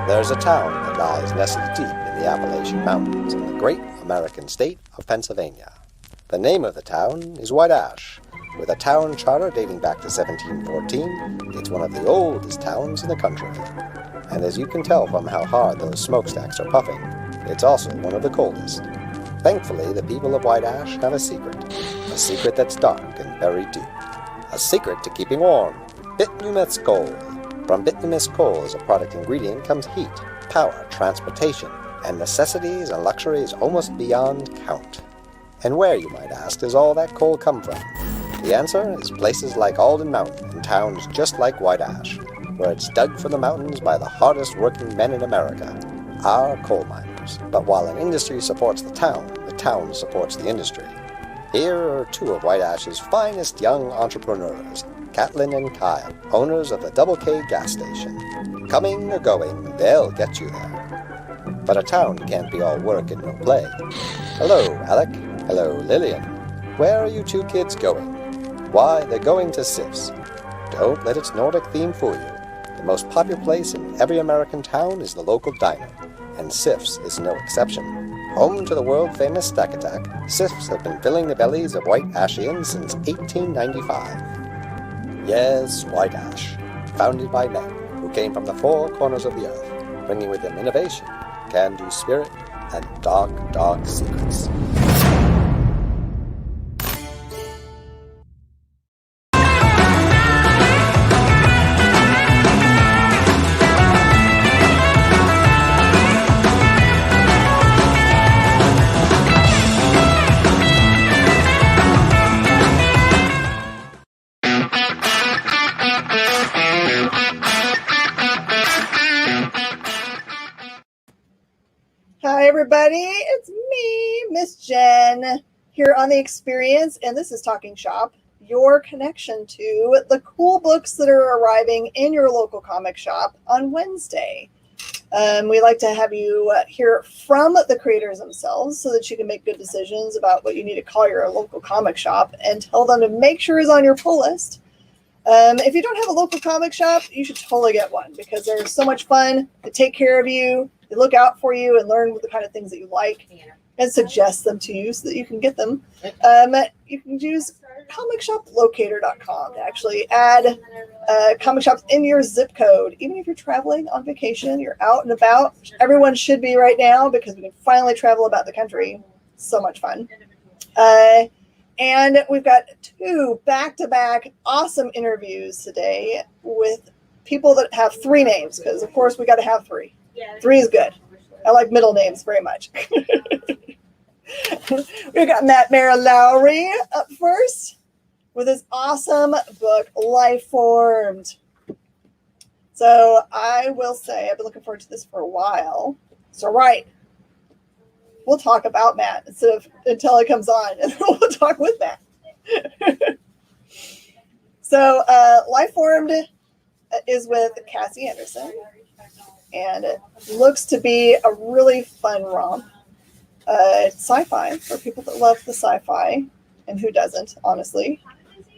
There's a town that lies nestled deep in the Appalachian Mountains in the great American state of Pennsylvania. The name of the town is White Ash. With a town charter dating back to 1714, it's one of the oldest towns in the country. And as you can tell from how hard those smokestacks are puffing, it's also one of the coldest. Thankfully, the people of White Ash have a secret that's dark and very deep. A secret to keeping warm, bituminous coal. From bituminous coal as a product ingredient comes heat, power, transportation, and necessities and luxuries almost beyond count. And where, you might ask, does all that coal come from? The answer is places like Alden Mountain and towns just like White Ash, where it's dug from the mountains by the hardest working men in America, our coal miners. But while an industry supports the town supports the industry. Here are two of White Ash's finest young entrepreneurs, Catlin and Kyle, owners of the Double K gas station. Coming or going, they'll get you there. But a town can't be all work and no play. Hello, Alec. Hello, Lillian. Where are you two kids going? Why, they're going to SIFS. Don't let its Nordic theme fool you. The most popular place in every American town is the local diner, and SIFS is no exception. Home to the world-famous Stack Attack, SIFs have been filling the bellies of White Ashians since 1895. Yes, White Ash, founded by men who came from the four corners of the earth, bringing with them innovation, can-do spirit, and dark, dark secrets. Hi everybody, it's me, Miss Jen, here on The Experience, and this is Talking Shop, your connection to the cool books that are arriving in your local comic shop on Wednesday. We like to have you hear from the creators themselves so that you can make good decisions about what you need to call your local comic shop and tell them to make sure it's on your pull list. If you don't have a local comic shop, you should totally get one because they're so much fun. They take care of you. They look out for you and learn the kind of things that you like and suggest them to you so that you can get them. You can use comicshoplocator.com to actually add comic shops in your zip code. Even if you're traveling on vacation, you're out and about. Everyone should be right now because we can finally travel about the country. So much fun. And we've got two back-to-back awesome interviews today with people that have three names because, of course, we got to have three. Three is good. I like middle names very much. We've got Matt Mara Lowry up first with his awesome book, Life Formed. So I will say I've been looking forward to this for a while. So right, we'll talk about Matt until he comes on, and we'll talk with Matt. So Life Formed is with Cassie Anderson. And it looks to be a really fun romp. It's sci-fi for people that love the sci-fi, and who doesn't, honestly.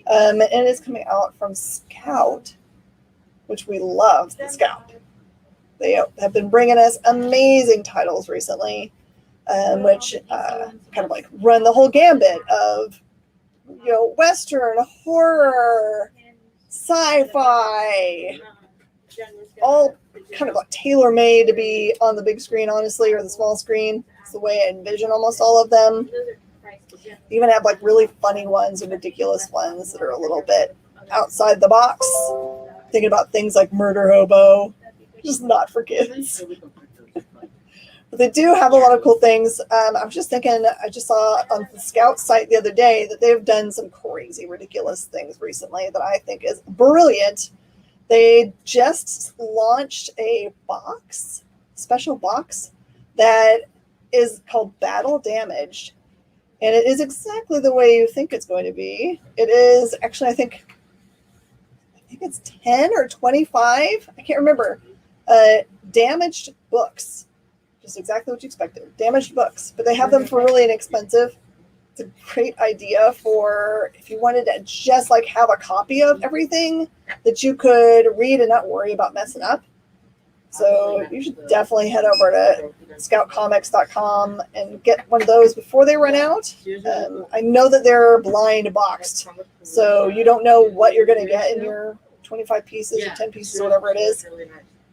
And it is coming out from Scout, which we love, the Scout. They have been bringing us amazing titles recently, which kind of like run the whole gambit of, Western, horror, sci-fi, all kind of like tailor-made to be on the big screen, honestly, or the small screen. It's the way I envision almost all of them. You even have like really funny ones and ridiculous ones that are a little bit outside the box. Thinking about things like Murder Hobo, just not for kids. But they do have a lot of cool things. I was just thinking, I just saw on the Scout site the other day that they've done some crazy, ridiculous things recently that I think is brilliant. They just launched a special box that is called Battle Damaged. And it is exactly the way you think it's going to be. It is actually, I think it's 10 or 25. I can't remember. Damaged books. Just exactly what you expected. Damaged books. But they have them for really inexpensive. It's a great idea for if you wanted to just like have a copy of everything that you could read and not worry about messing up. So you should definitely head over to scoutcomics.com and get one of those before they run out. I know that they're blind boxed, so you don't know what you're going to get in your 25 pieces or 10 pieces or whatever it is.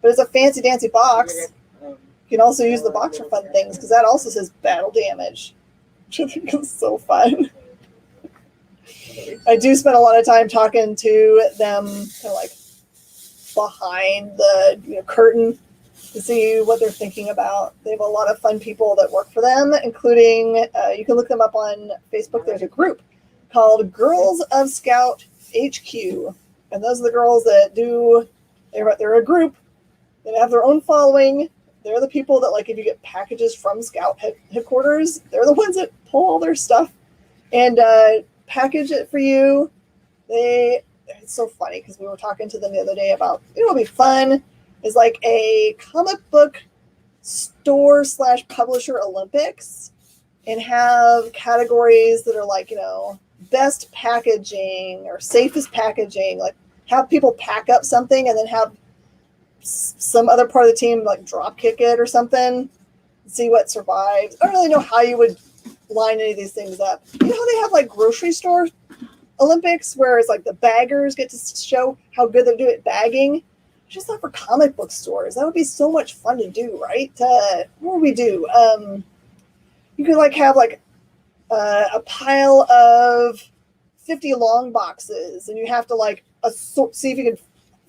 But it's a fancy dancy box. You can also use the box for fun things because that also says battle damage, which I think is so fun. I do spend a lot of time talking to them kind of like behind the curtain to see what they're thinking about. They have a lot of fun people that work for them, including, you can look them up on Facebook. There's a group called Girls of Scout HQ. And those are the girls that they're a group that have their own following. They're the people that, like, if you get packages from Scout headquarters, they're the ones that pull all their stuff and package it for you. It's so funny because we were talking to them the other day about, it'll be fun is like a comic book store / publisher Olympics and have categories that are like, best packaging or safest packaging, like have people pack up something and then have some other part of the team like drop kick it or something, see what survives. I don't really know how you would line any of these things up. You know how they have like grocery store Olympics where it's like the baggers get to show how good they do at bagging? Just not for comic book stores. That would be so much fun to do, right? What would we do? You could like have like a pile of 50 long boxes, and you have to like see if you can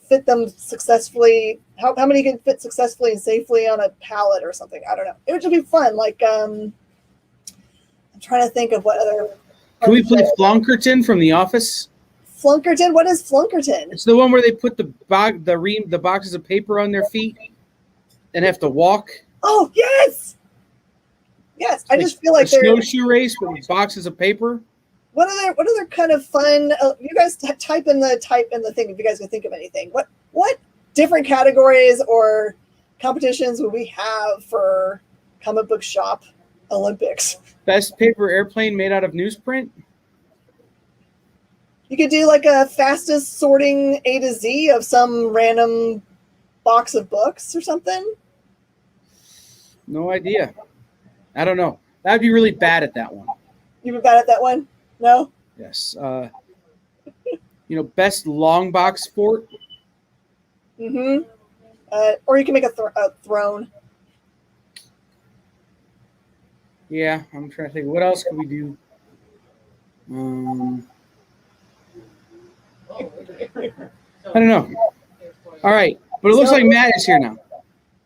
fit them successfully. How many you can fit successfully and safely on a pallet or something? I don't know. It would just be fun. Like I'm trying to think of what other. Can we play Flunkerton from The Office? Flunkerton? What is Flunkerton? It's the one where they put the boxes of paper on their feet and have to walk. Oh, yes! Yes, I just feel like they're snowshoe race with boxes of paper. What other kind of fun? You guys type in the thing if you guys can think of anything. What different categories or competitions would we have for comic book shop Olympics? Best paper airplane made out of newsprint. You could do like a fastest sorting A to Z of some random box of books or something. No idea. I don't know. I'd be really bad at that one. You'd be bad at that one? No? Yes. Best long box sport. Mm-hmm. Or you can make a throne. Yeah, I'm trying to think. What else could we do? I don't know. All right. But it looks like Matt is here now.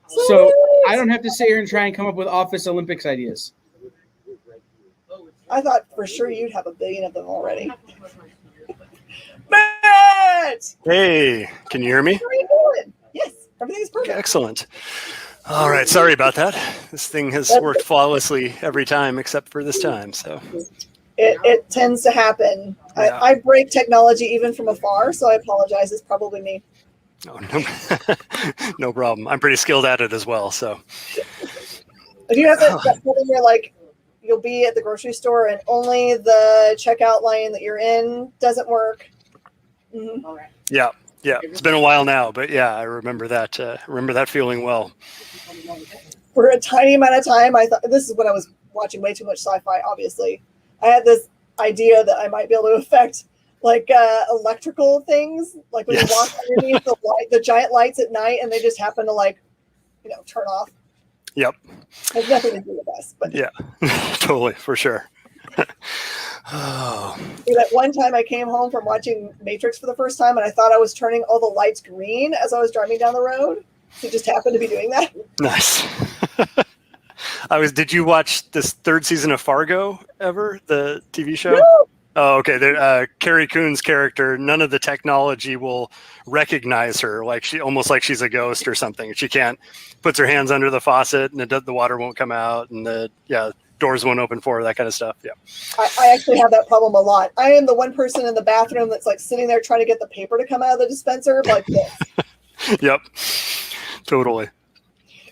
So I don't have to sit here and try and come up with Office Olympics ideas. I thought for sure you'd have a billion of them already. Matt! Hey, can you hear me? How are you doing? Yes, everything's perfect. Excellent. All right, sorry about that. This thing has worked flawlessly every time except for this time. So it tends to happen. Yeah. I break technology even from afar, so I apologize. It's probably me. Oh, no, no problem. I'm pretty skilled at it as well. So if you have that point where like you'll be at the grocery store and only the checkout line that you're in doesn't work. Mm-hmm. All right. Yeah. It's been a while now, but yeah, I remember that. Remember that feeling well. For a tiny amount of time, I thought this is when I was watching way too much sci-fi. Obviously, I had this idea that I might be able to affect like electrical things, like when you walk underneath the giant lights at night, and they just happen to turn off. Yep. It has nothing to do with us, but yeah, totally, for sure. Oh. That one time I came home from watching Matrix for the first time, and I thought I was turning all the lights green as I was driving down the road. It just happened to be doing that. Nice. Did you watch this third season of Fargo ever, the TV show? No. Oh, okay. Carrie Coon's character, none of the technology will recognize her, like she's a ghost or something. She can't, puts her hands under the faucet and the water won't come out, and doors won't open for her, that kind of stuff. Yeah. I actually have that problem a lot. I am the one person in the bathroom that's like sitting there trying to get the paper to come out of the dispenser like this. Yep. Totally.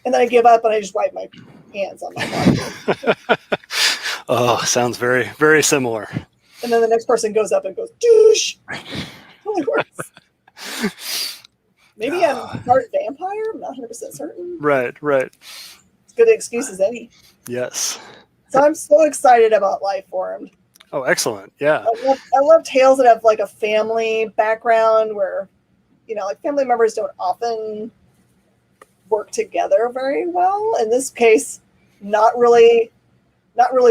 And then I give up and I just wipe my hands on my body. Oh, sounds very, very similar. And then the next person goes up and goes, douche. It really works. Maybe I'm part vampire. I'm not 100% certain. Right. As good an excuse as any. Yes. So I'm so excited about Life Formed. Oh, excellent. Yeah. I love tales that have like a family background where, like family members don't often work together very well. In this case, not really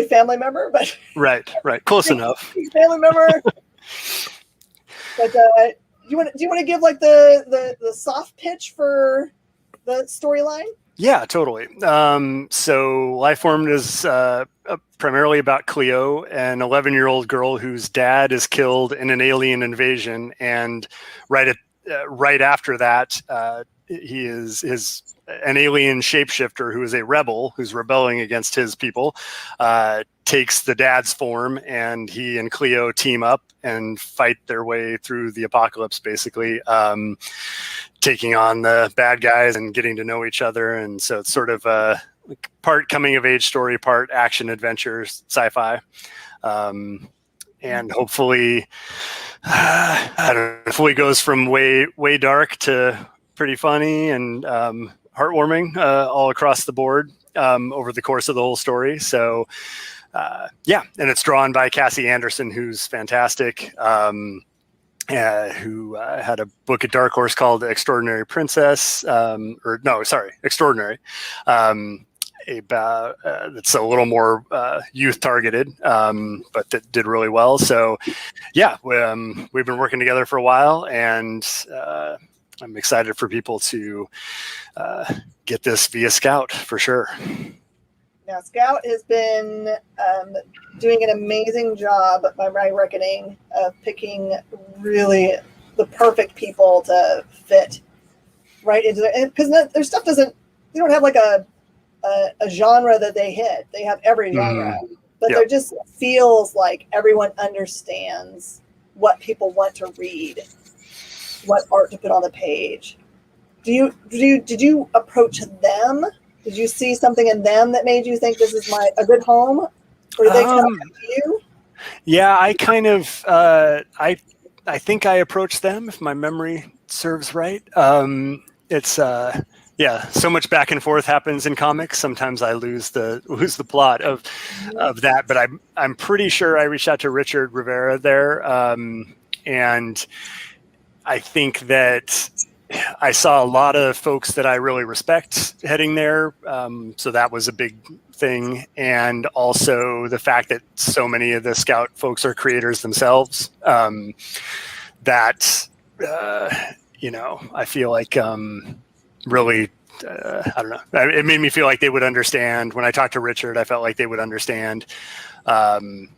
family member, but Right. Close enough. family member. But do you want to give like the soft pitch for the storyline? Yeah, totally. So Life Formed is primarily about Cleo, an 11-year-old girl whose dad is killed in an alien invasion, and right after that, he is an alien shapeshifter who is a rebel who's rebelling against his people, takes the dad's form, and he and Cleo team up and fight their way through the apocalypse, basically, taking on the bad guys and getting to know each other. And so it's sort of a part coming of age story, part action adventures, sci-fi. And hopefully, I don't know, hopefully goes from way dark to pretty funny and heartwarming all across the board over the course of the whole story. So and it's drawn by Cassie Anderson, who's fantastic, who had a book at Dark Horse called Extraordinary Princess, Extraordinary. About that's a little more youth targeted, but that did really well. So we've been working together for a while, and I'm excited for people to get this via Scout for sure. Now, Scout has been doing an amazing job, by my reckoning, of picking really the perfect people to fit right into it. Because their stuff they don't have like a genre that they hit. They have every genre, but there just feels like everyone understands what people want to read, what art to put on the page. Did you approach them? Did you see something in them that made you think this is a good home, or did they come to you? Yeah, I kind of I think I approached them, if my memory serves right. It's so much back and forth happens in comics. Sometimes I lose the plot of that, but I'm pretty sure I reached out to Richard Rivera there, and I think that I saw a lot of folks that I really respect heading there, so that was a big thing, and also the fact that so many of the Scout folks are creators themselves. I feel like really, I don't know. It made me feel like they would understand. When I talked to Richard, I felt like they would understand. And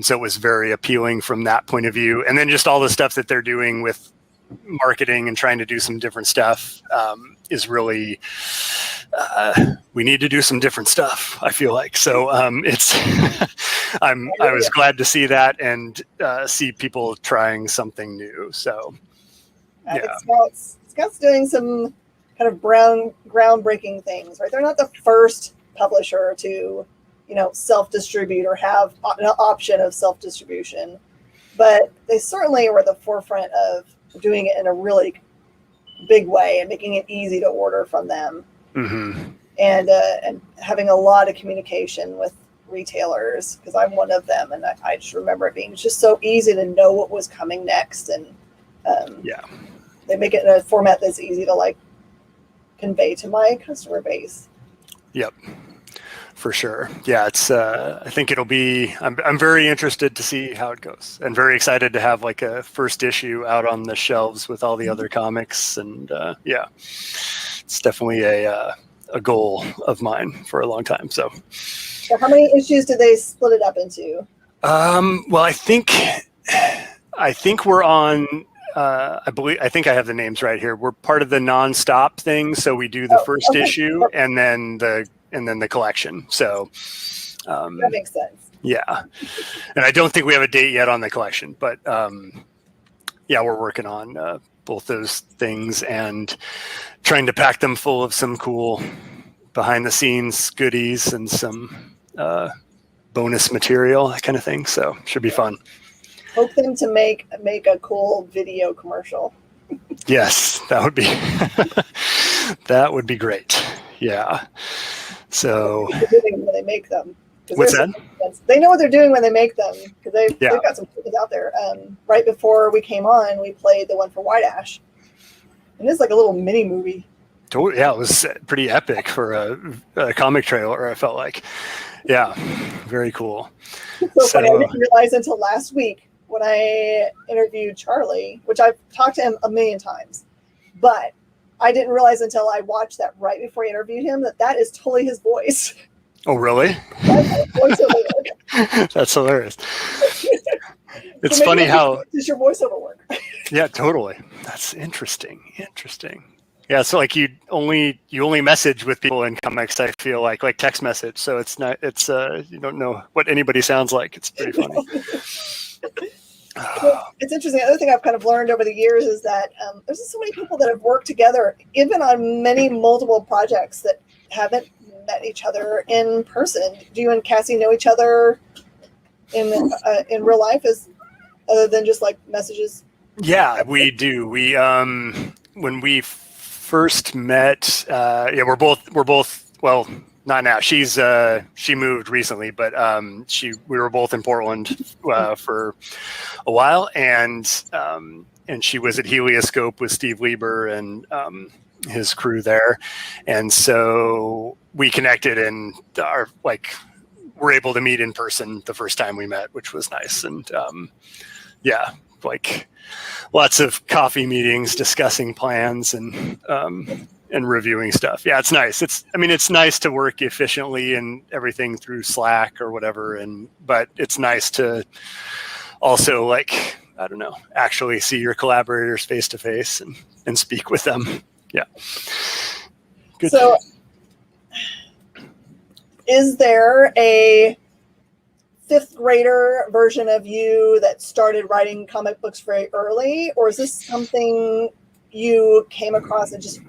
so it was very appealing from that point of view. And then just all the stuff that they're doing with marketing and trying to do some different stuff is really, we need to do some different stuff, I feel like. So it's, I was glad to see that and see people trying something new. So, I think Scout's doing some kind of groundbreaking things, right? They're not the first publisher to, self-distribute or have an option of self-distribution, but they certainly were at the forefront of doing it in a really big way and making it easy to order from them, and having a lot of communication with retailers, because I'm one of them, and I just remember it being just so easy to know what was coming next, and they make it in a format that's easy to convey to my customer base. Yep, for sure. Yeah, it's. I think it'll be. I'm very interested to see how it goes, and very excited to have a first issue out on the shelves with all the other comics, and it's definitely a goal of mine for a long time. So how many issues did they split it up into? Well, I think we're on. I think I have the names right here. We're part of the nonstop thing, so we do the first issue and then the collection. So that makes sense. Yeah, and I don't think we have a date yet on the collection, but we're working on both those things and trying to pack them full of some cool behind the scenes goodies and some bonus material, that kind of thing. So should be fun. Hope them to make a cool video commercial. Yes, that would be that would be great. Yeah. So They're doing when they make them. 'Cause what's there's that? They know what they're doing when they make them because Yeah. they've got some tickets out there. Right before we came on, we played the one for White Ash, and it's like a little mini movie. Totally. Yeah, it was pretty epic for a comic trailer. I felt like, yeah, very cool. So funny. I didn't realize until last week when I interviewed Charlie, which I've talked to him a million times, but I didn't realize until I watched that right before I interviewed him that is totally his voice. Oh, really? That's hilarious. It's So funny how does your voiceover work? yeah, totally. That's interesting. Yeah, so like you only message with people in comics. I feel like text message. So it's not. It's you don't know what anybody sounds like. It's pretty funny. It's interesting. The other thing I've kind of learned over the years is that there's so many people that have worked together, even on many multiple projects, that haven't met each other in person. Do you and Cassie know each other in real life, as other than just like messages? Yeah, we do. We when we first met, yeah, we're both well, not now. She moved recently, but we were both in Portland for a while, and she was at Helioscope with Steve Lieber and his crew there, and so we connected and were able to meet in person the first time we met, which was nice. And yeah, like lots of coffee meetings discussing plans and reviewing stuff. Yeah, it's nice. It's nice to work efficiently and everything through Slack or whatever. But it's nice to also I don't know, actually see your collaborators face to face and speak with them. Yeah. Good. So is there a fifth grader version of you that started writing comic books very early, or is this something you came across and just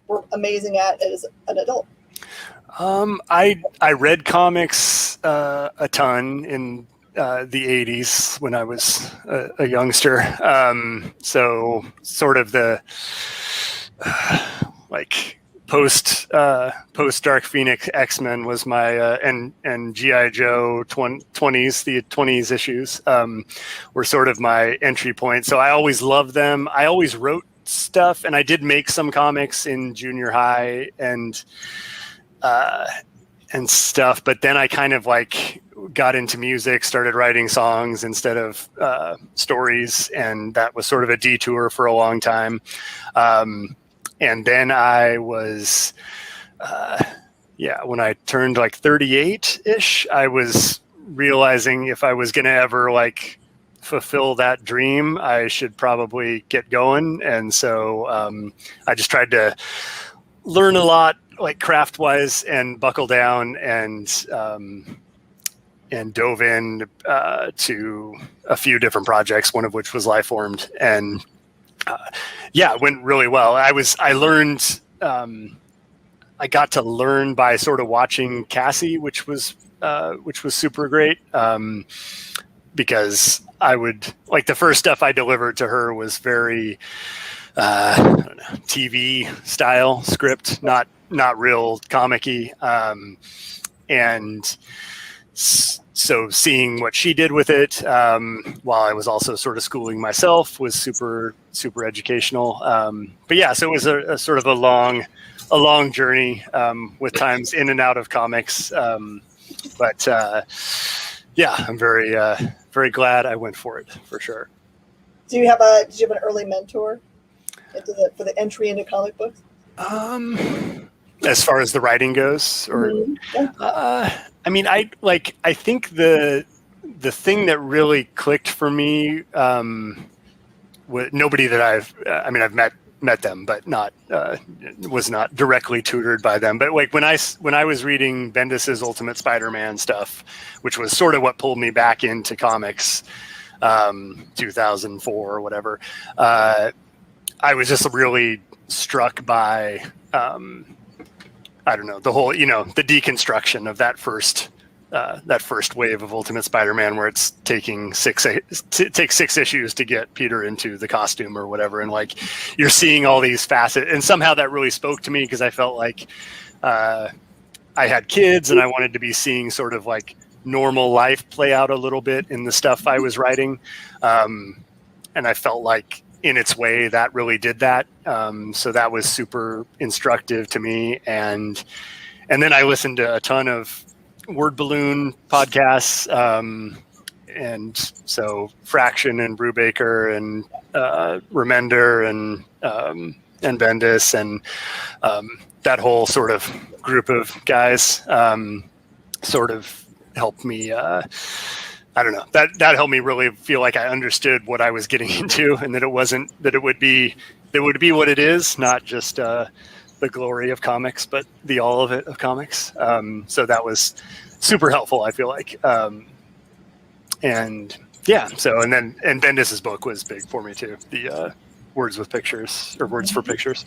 were amazing at as an adult? I read comics a ton in the 80s when I was a youngster. So sort of the post Dark Phoenix X-Men was my and G.I. Joe 20s, the 20s issues were sort of my entry point. So I always loved them. I always wrote stuff, and I did make some comics in junior high and stuff. But then I kind of got into music, started writing songs instead of stories, and that was sort of a detour for a long time. And then I was, when I turned 38-ish, I was realizing if I was going to ever fulfill that dream, I should probably get going. And so I just tried to learn a lot, craft wise, and buckle down and dove in to a few different projects, one of which was Lifeformed. And it went really well. I learned, I got to learn by sort of watching Cassie, which was super great. Because I would the first stuff I delivered to her was very, I don't know, TV style script, not real comic-y. And so seeing what she did with it, while I was also sort of schooling myself, was super, super educational. But yeah, so it was a sort of a long journey, with times in and out of comics. But I'm very, very glad I went for it, for sure. Did you have an early mentor for the entry into comic books? As far as the writing goes, or I think the thing that really clicked for me, with nobody that I've met them, but not was not directly tutored by them. But when I was reading Bendis's Ultimate Spider-Man stuff, which was sort of what pulled me back into comics, 2004 or whatever, I was just really struck by I don't know, the whole, the deconstruction of that first that first wave of Ultimate Spider-Man where it's taking takes 6 issues to get Peter into the costume or whatever, and like you're seeing all these facets, and somehow that really spoke to me because I felt like I had kids and I wanted to be seeing sort of like normal life play out a little bit in the stuff I was writing, and I felt like in its way that really did that, so that was super instructive to me. And then I listened to a ton of Word Balloon podcasts, and so Fraction and Brubaker and Remender and Bendis and that whole sort of group of guys sort of helped me. I don't know, that helped me really feel like I understood what I was getting into, and that it would be what it is, not just the glory of comics, but the all of it of comics. So that was super helpful, I feel like. And yeah, so and Bendis's book was big for me too. The Words with Pictures, or Words for Pictures.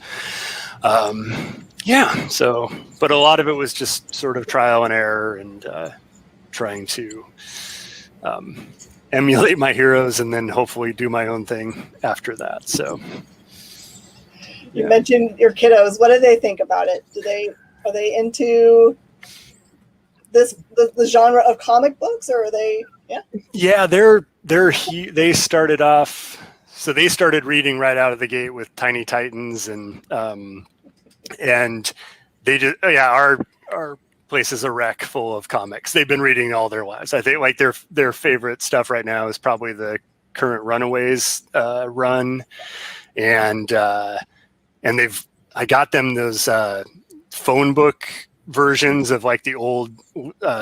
Yeah, so but a lot of it was just sort of trial and error and trying to emulate my heroes and then hopefully do my own thing after that. So you mentioned your kiddos. What do they think about it? Are they into the genre of comic books, or are they? Yeah, they started off. So they started reading right out of the gate with Tiny Titans, and they just our place is a wreck full of comics. They've been reading all their lives. I think like their favorite stuff right now is probably the current Runaways run, and I got them those phone book versions of like the old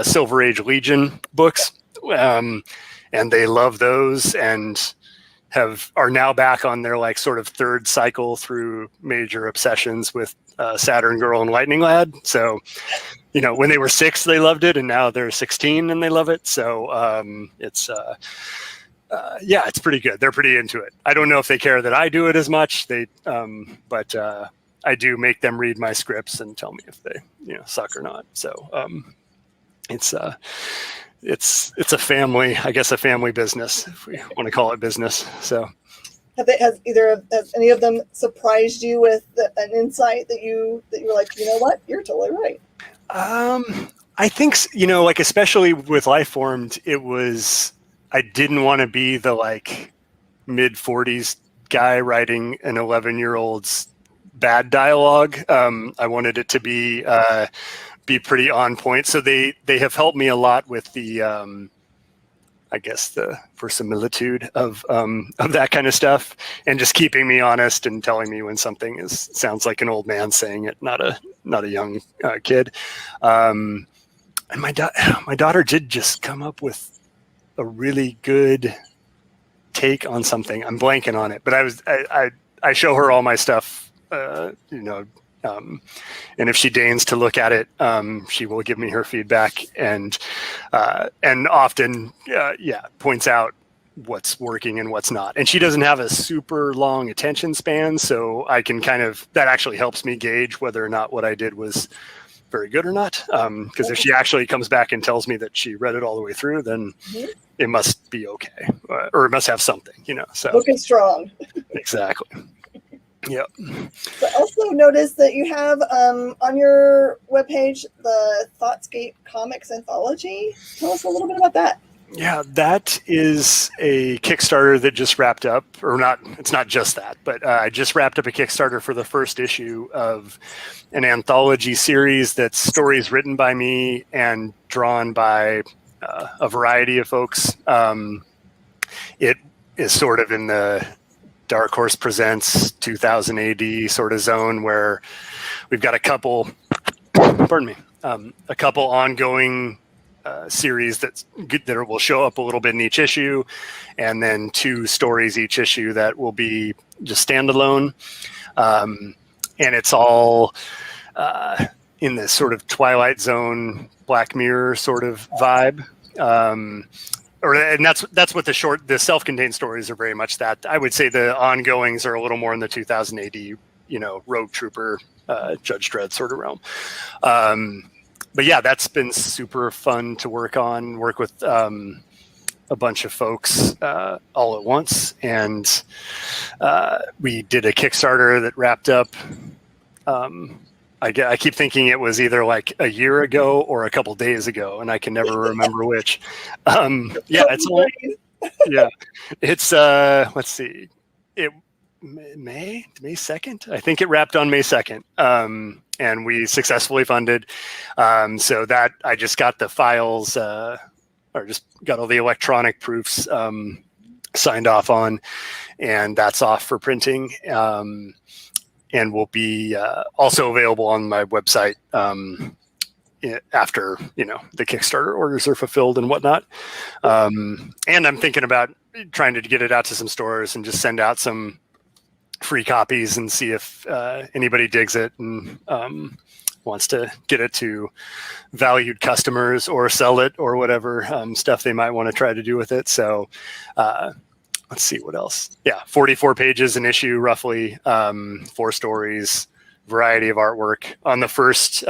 Silver Age Legion books, and they love those and are now back on their like sort of third cycle through Major Obsessions with Saturn Girl and Lightning Lad. So, you know, when they were 6, they loved it, and now they're 16 and they love it. So it's it's pretty good. They're pretty into it. I don't know if they care that I do it as much. But I do make them read my scripts and tell me if they, suck or not. So it's a family, I guess, a family business, if we want to call it business. So has any of them surprised you with an insight that you were like, you know what, you're totally right? I think, like, especially with Lifeformed, I didn't want to be the like mid-40s guy writing an 11-year-old's bad dialogue. I wanted it to be pretty on point. So they have helped me a lot with the, I guess, the verisimilitude of that kind of stuff, and just keeping me honest and telling me when something sounds like an old man saying it, not a young kid. And my daughter did just come up with a really good take on something. I'm blanking on it, but I show her all my stuff. And if she deigns to look at it, she will give me her feedback and often, points out what's working and what's not. And she doesn't have a super long attention span, so I can that actually helps me gauge whether or not what I did was very good or not. Because if she actually comes back and tells me that she read it all the way through, then it must be okay, or it must have something, So looking strong. Exactly. Yep. I also noticed that you have on your webpage the Thoughtscape Comics Anthology. Tell us a little bit about that. Yeah, that is a Kickstarter that just wrapped up, or not. It's not just that, but I just wrapped up a Kickstarter for the first issue of an anthology series that's stories written by me and drawn by a variety of folks. It is sort of in the Dark Horse Presents 2000 AD sort of zone, where we've got a couple ongoing series that will show up a little bit in each issue, and then 2 stories each issue that will be just standalone. And it's all in this sort of Twilight Zone, Black Mirror sort of vibe. And that's what the self-contained stories are very much that. I would say the ongoings are a little more in the 2000 AD, Rogue Trooper, Judge Dredd sort of realm. but yeah, that's been super fun to work with a bunch of folks all at once. And we did a Kickstarter that wrapped up. I keep thinking it was either like a year ago or a couple days ago, and I can never remember which. It's let's see, May 2nd. I think it wrapped on May 2nd. And we successfully funded. So that I just got the files, or just got all the electronic proofs signed off on, and that's off for printing. And will be also available on my website after the Kickstarter orders are fulfilled and whatnot. And I'm thinking about trying to get it out to some stores and just send out some free copies and see if anybody digs it and wants to get it to valued customers or sell it or whatever stuff they might want to try to do with it. So let's see what else. Yeah, 44 pages an issue, roughly, 4 stories, variety of artwork. On the first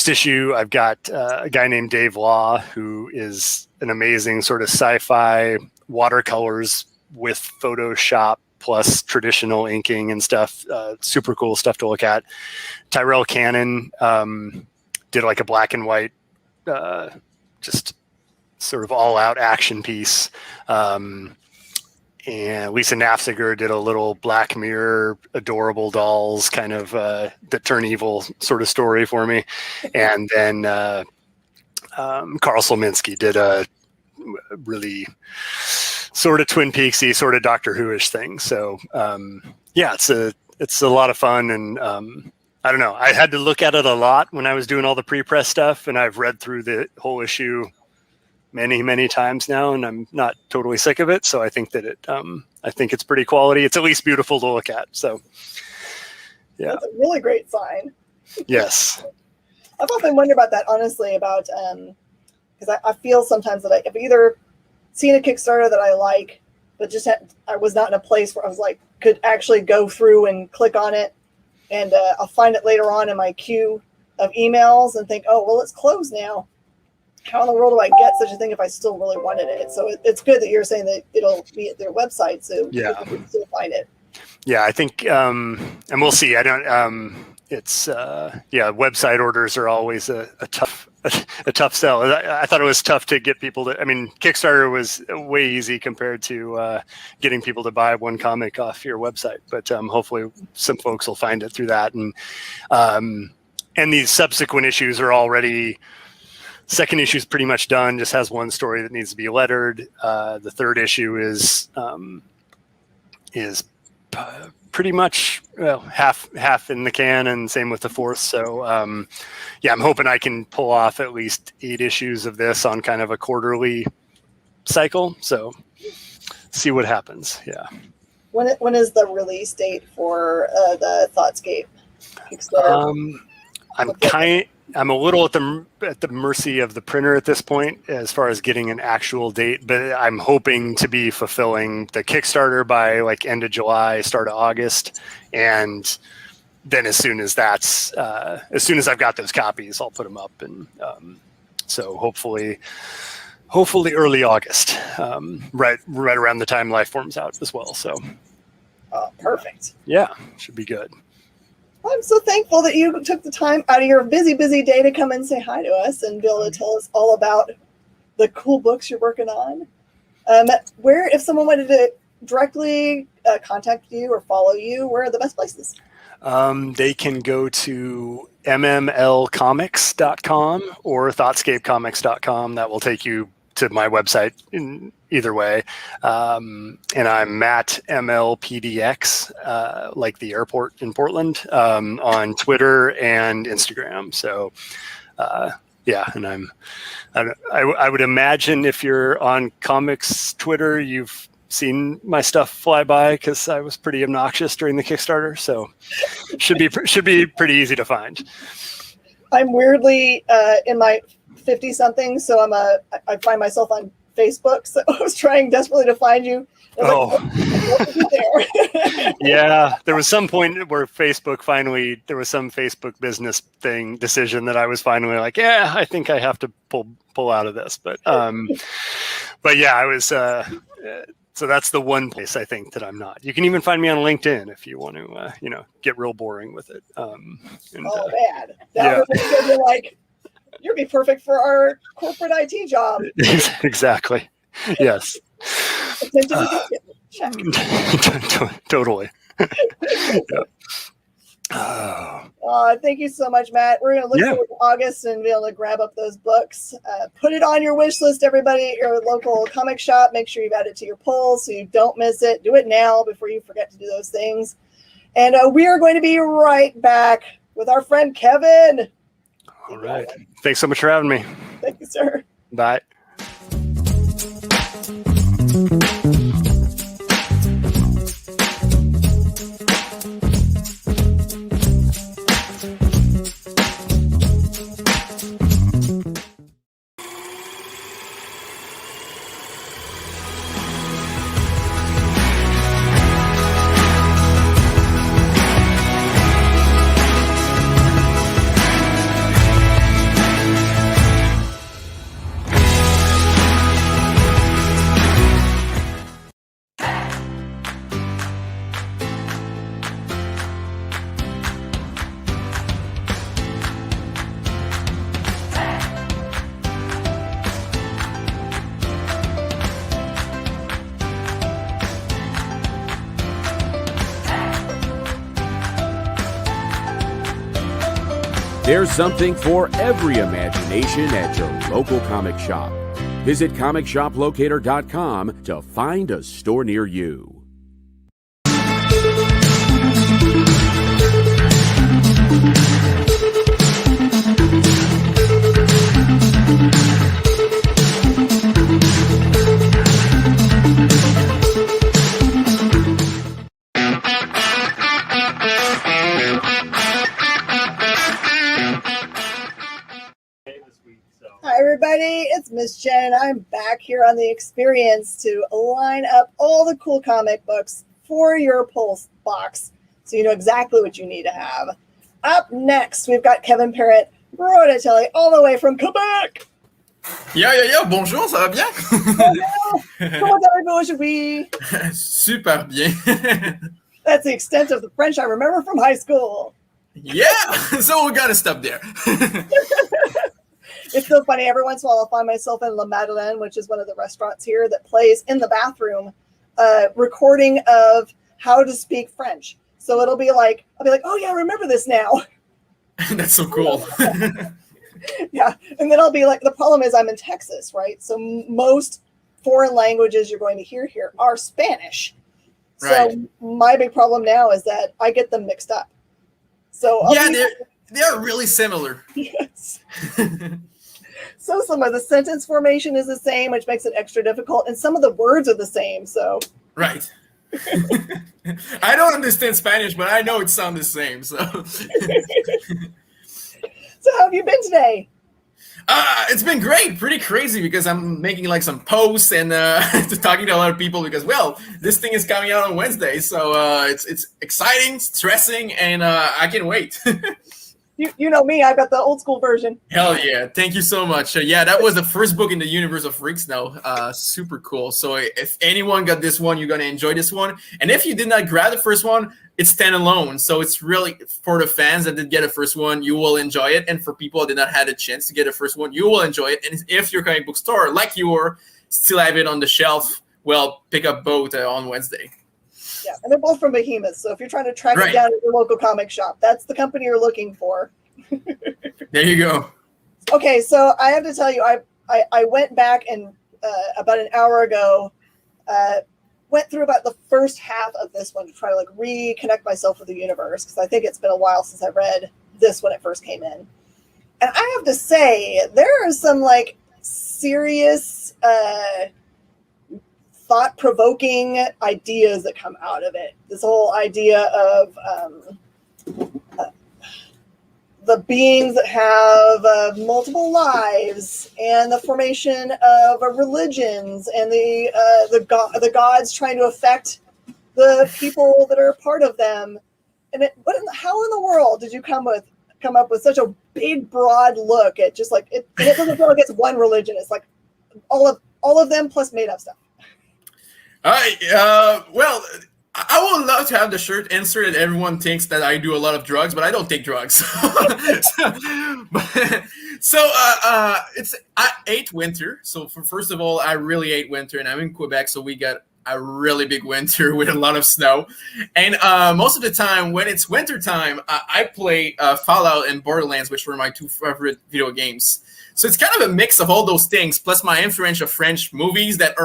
issue, I've got a guy named Dave Law, who is an amazing sort of sci-fi watercolors with Photoshop plus traditional inking and stuff. Super cool stuff to look at. Tyrell Cannon did like a black and white, just sort of all-out action piece. And Lisa Nafziger did a little Black Mirror, adorable dolls kind of that turn evil sort of story for me. And then Carl Slominski did a really sort of Twin Peaksy, sort of Doctor Who-ish thing. So yeah, it's a lot of fun. And I don't know, I had to look at it a lot when I was doing all the pre-press stuff, and I've read through the whole issue many times now, and I'm not totally sick of it. So I think that I think it's pretty quality. It's at least beautiful to look at. So yeah, that's a really great sign. Yes, I've often wondered about that, honestly, about because I feel sometimes that I've either seen a Kickstarter that I like, but just I was not in a place where I was like could actually go through and click on it, and I'll find it later on in my queue of emails and think, oh well, it's closed now. How in the world do I get such a thing if I still really wanted it? So it's good that you're saying that it'll be at their website, so yeah, you can still find it. Yeah, I think, and we'll see. I don't. It's website orders are always a tough sell. I thought it was tough to get people to. I mean, Kickstarter was way easy compared to getting people to buy one comic off your website. But hopefully, some folks will find it through that. And these subsequent issues are already. Second issue is pretty much done. Just has one story that needs to be lettered. The third issue is pretty much half in the can, and same with the fourth. So yeah, I'm hoping I can pull off at least 8 issues of this on kind of a quarterly cycle. So see what happens. Yeah. When is the release date for the Thoughtscape Kickstarter? I'm a little at the mercy of the printer at this point as far as getting an actual date, but I'm hoping to be fulfilling the Kickstarter by like end of July, start of August, and then as soon as I've got those copies, I'll put them up, and so hopefully early August, right around the time Lifeform's out as well. So, perfect. Yeah, should be good. I'm so thankful that you took the time out of your busy day to come and say hi to us and be able to tell us all about the cool books you're working on. If someone wanted to directly contact you or follow you, where are the best places? They can go to mmlcomics.com or thoughtscapecomics.com. That will take you to my website in either way. And I'm Matt MLPDX, like the airport in Portland, on Twitter and Instagram. So, yeah, and I would imagine if you're on comics Twitter, you've seen my stuff fly by because I was pretty obnoxious during the Kickstarter. So should be pretty easy to find. I'm weirdly in my 50 something, so I find myself on Facebook, so I was trying desperately to find you. There. Yeah, there was some point where there was some Facebook business decision that I was finally like, yeah, I think I have to pull out of this. But yeah, I was. So that's the one place I think that I'm not. You can even find me on LinkedIn if you want to, get real boring with it. Man, that would be like, you'd be perfect for our corporate IT job. Exactly. Yes. Totally. Thank you so much, Matt. We're going to look forward to August and be able to grab up those books. Put it on your wish list, everybody, at your local comic shop. Make sure you've added it to your polls so you don't miss it. Do it now before you forget to do those things. And we are going to be right back with our friend Kevin. All right. Thanks so much for having me. Thank you, sir. Bye. There's something for every imagination at your local comic shop. Visit comicshoplocator.com to find a store near you. Hi, everybody. It's Miss Jen. I'm back here on The Experience to line up all the cool comic books for your pulse box so you know exactly what you need to have. Up next, we've got Kevin Parrott Rodatelli all the way from Quebec. Bonjour, ça va bien? Comment allez-vous aujourd'hui? Super bien. That's the extent of the French I remember from high school. Yeah, so we're gonna stop there. It's so funny. Every once in a while, I'll find myself in La Madeleine, which is one of the restaurants here that plays in the bathroom, recording of how to speak French. So I'll be like, oh yeah, I remember this now. That's so cool. Yeah, and then I'll be like, the problem is I'm in Texas, right? So most foreign languages you're going to hear here are Spanish. Right. So my big problem now is that I get them mixed up. So they're really similar. Yes. So some of the sentence formation is the same, which makes it extra difficult, and some of the words are the same. So right. I don't understand Spanish, but I know it sounds the same. So, so how have you been today? It's been great, pretty crazy because I'm making like some posts and talking to a lot of people because, well, this thing is coming out on Wednesday, so it's exciting, stressing, and I can't wait. You know me, I've got the old school version. Hell yeah. Thank you so much. That was the first book in the universe of Freaks now. Super cool. So if anyone got this one, you're going to enjoy this one. And if you did not grab the first one, it's standalone. So it's really for the fans that did get the first one, you will enjoy it. And for people that did not have a chance to get the first one, you will enjoy it. And if your comic book store, like still have it on the shelf, well, pick up both on Wednesday. Yeah, and they're both from Behemoth. So if you're trying to track it down at your local comic shop, that's the company you're looking for. There you go. Okay, so I have to tell you, I went back and about an hour ago, went through about the first half of this one to try to reconnect myself with the universe because I think it's been a while since I read this when it first came in. And I have to say, there are some serious thought-provoking ideas that come out of it. This whole idea of the beings that have multiple lives, and the formation of religions, and the gods trying to affect the people that are a part of them. And how in the world did you come up with such a big, broad look at just like it? And it doesn't feel like it's one religion. It's like all of them plus made up stuff. Well, I would love to have the shirt answer that everyone thinks that I do a lot of drugs, but I don't take drugs. I hate winter. So first of all, I really hate winter, and I'm in Quebec, so we got a really big winter with a lot of snow. And most of the time when it's winter time, I play Fallout and Borderlands, which were my two favorite video games. So it's kind of a mix of all those things, plus my influence of French movies that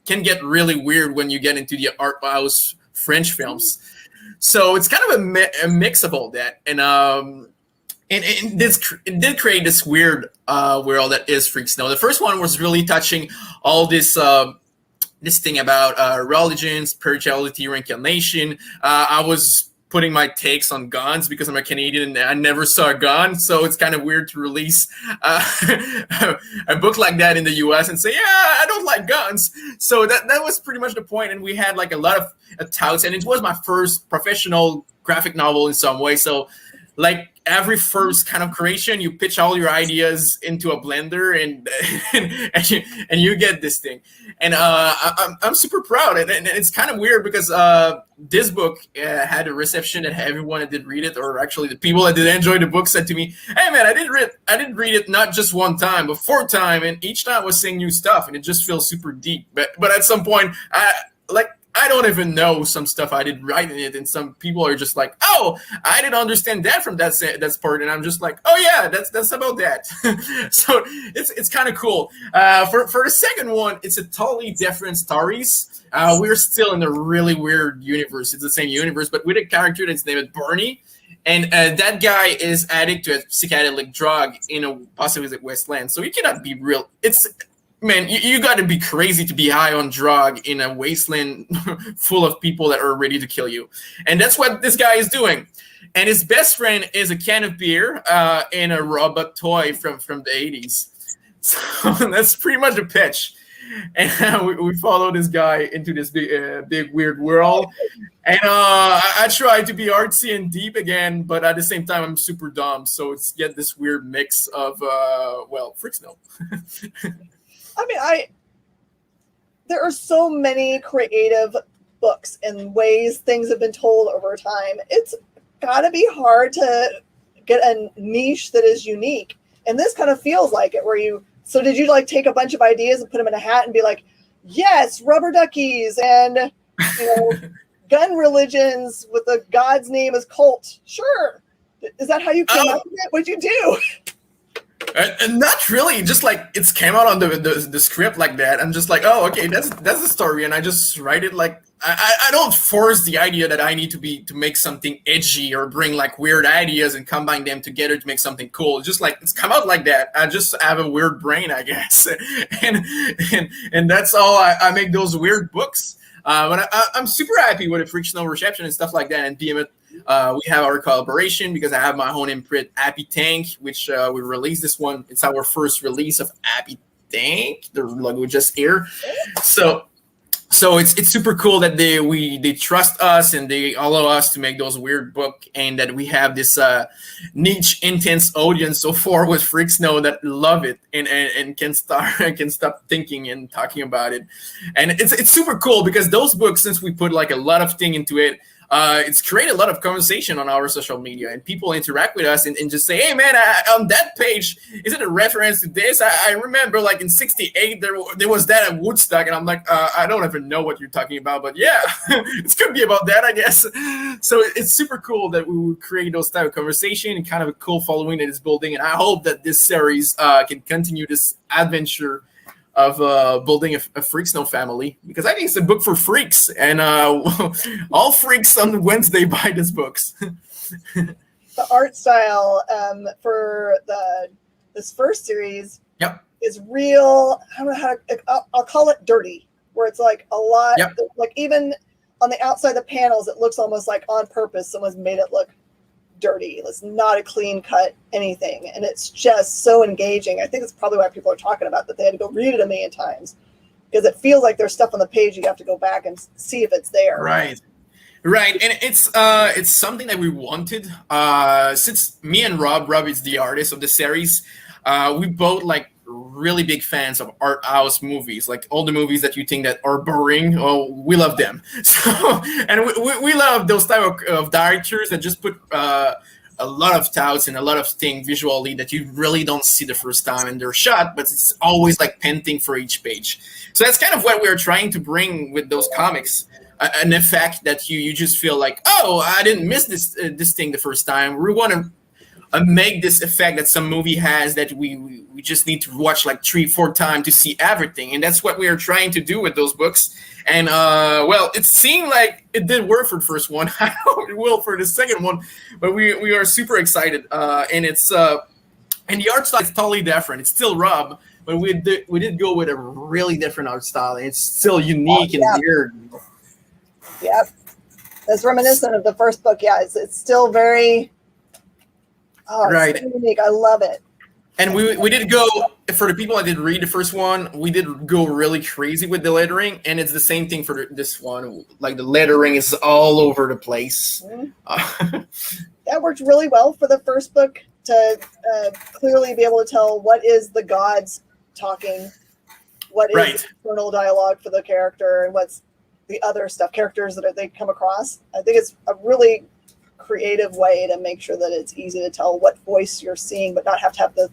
can get really weird when you get into the art house French films. So it's kind of a mix of all that. And it did create this weird world that is Freak Snow. The first one was really touching all this thing about religion, spirituality, reincarnation. I was putting my takes on guns because I'm a Canadian and I never saw a gun, so it's kind of weird to release a book like that in the US and say, yeah, I don't like guns. So that was pretty much the point, and we had like a lot of touts, and it was my first professional graphic novel in some way. So like every first kind of creation, you pitch all your ideas into a blender and you get this thing. And I'm super proud. And it's kind of weird because this book had a reception that everyone that did read it, or actually the people that did enjoy the book, said to me, hey man, I didn't read it not just one time, but 4 times. And each time I was saying new stuff, and it just feels super deep. But at some point, I don't even know some stuff I did write in it, and some people are just like, "Oh, I didn't understand that from that part," and I'm just like, "Oh yeah, that's about that." So it's kind of cool. For the second one, it's a totally different stories. We're still in a really weird universe. It's the same universe, but with a character that's named Bernie, and that guy is addicted to a psychedelic drug in a possibly wasteland. So he cannot be real. Man, you got to be crazy to be high on drug in a wasteland full of people that are ready to kill you. And that's what this guy is doing. And his best friend is a can of beer and a robot toy from the 80s. So that's pretty much the pitch. And we follow this guy into this big weird world. And I try to be artsy and deep again, but at the same time, I'm super dumb. So it's get this weird mix of, Freak Snow. I mean, there are so many creative books and ways things have been told over time. It's got to be hard to get a niche that is unique. And this kind of feels like it, so did you like take a bunch of ideas and put them in a hat and be like, yes, rubber duckies and, gun religions with the god's name is cult. Sure. Is that how you came up with it? What'd you do? And not really, just like it's came out on the script like that. I'm just like, oh, okay, that's the story, and I just write it like I don't force the idea that I need to make something edgy or bring like weird ideas and combine them together to make something cool. It's just like it's come out like that. I just have a weird brain, I guess, and that's all. I make those weird books. But I'm super happy with the Freak Snow reception and stuff like that, and Behemoth. We have our collaboration because I have my own imprint, Happy Tank, which we released this one. It's our first release of Happy Tank. The logo just here. So it's super cool that they trust us and they allow us to make those weird book, and that we have this niche intense audience so far with Freak Snow that love it and can stop thinking and talking about it. And it's super cool because those books, since we put like a lot of thing into it, it's created a lot of conversation on our social media, and people interact with us and just say, hey man, on that page, is it a reference to this? I remember like in 68, there was that at Woodstock, and I'm like, I don't even know what you're talking about, but yeah, it could be about that, I guess. So it's super cool that we would create those type of conversation and kind of a cool following that is building. And I hope that this series can continue this adventure of building a Freak Snow family, because I think it's a book for freaks, and all freaks on Wednesday buy these books. The art style for this first series is real. I don't know how to, I'll call it dirty, where it's like a lot, like even on the outside of the panels, it looks almost like on purpose someone's made it look dirty. It's not a clean cut anything. And it's just so engaging. I think it's probably why people are talking about that. They had to go read it a million times because it feels like there's stuff on the page. You have to go back and see if it's there. Right. And it's something that we wanted, since me and Rob is the artist of the series. We both like really big fans of art house movies, like all the movies that you think that are boring. Oh, we love them. So, and we love those type of directors that just put a lot of thoughts and a lot of things visually that you really don't see the first time in their shot, but it's always like painting for each page. So that's kind of what we're trying to bring with those comics. An effect that you just feel like, oh, I didn't miss this thing the first time. We want to make this effect that some movie has that we just need to watch like 3-4 times to see everything, and that's what we are trying to do with those books. And well, it seemed like it did work for the first one. I hope it will for the second one, but we are super excited. And it's and the art style is totally different. It's still Rob, but we did go with a really different art style. It's still unique and weird. Yep, it's reminiscent of the first book. Yeah, it's still very. Oh, right. It's so unique. I love it. And we did go, for the people that did read the first one, we did go really crazy with the lettering, and it's the same thing for this one. Like the lettering is all over the place. Mm-hmm. That worked really well for the first book to clearly be able to tell what is the gods talking, what is right. internal dialogue for the character, and what's the other stuff, characters that they come across. I think it's a really creative way to make sure that it's easy to tell what voice you're seeing, but not have to have the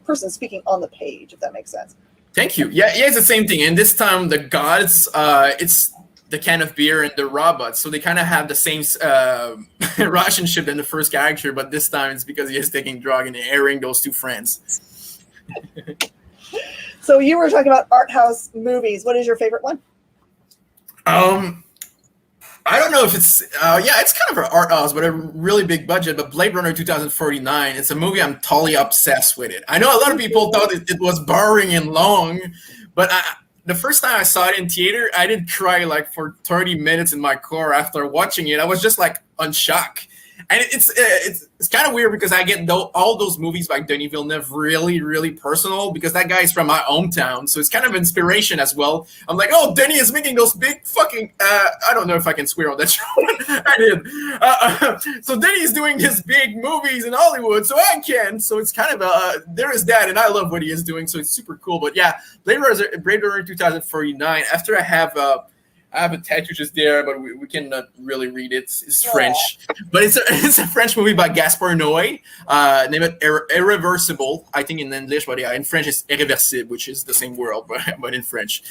person speaking on the page, if that makes sense. Thank you. Yeah, it's the same thing. And this time the gods, it's the can of beer and the robots. So they kind of have the same relationship than the first character, but this time it's because he is taking drug and airing those two friends. So you were talking about art house movies. What is your favorite one? I don't know if it's it's kind of an art house, but a really big budget. But Blade Runner 2049, it's a movie I'm totally obsessed with it. I know a lot of people thought it was boring and long, but the first time I saw it in theater, I did cry like for 30 minutes in my car after watching it. I was just like on shock. And it's kind of weird because I get all those movies by Denis Villeneuve really, really personal because that guy is from my hometown. So it's kind of inspiration as well. I'm like, oh, Denis is making those big fucking, I don't know if I can swear on that show. I did. So Denis is doing his big movies in Hollywood, so I can. So it's kind of, there is that, and I love what he is doing. So it's super cool. But yeah, Blade Runner 2049, after I have a tattoo just there, but we cannot really read it. It's French, but it's a French movie by Gaspar Noé, named Irreversible, I think in English, but yeah, in French it's Irréversible, which is the same word, but in French.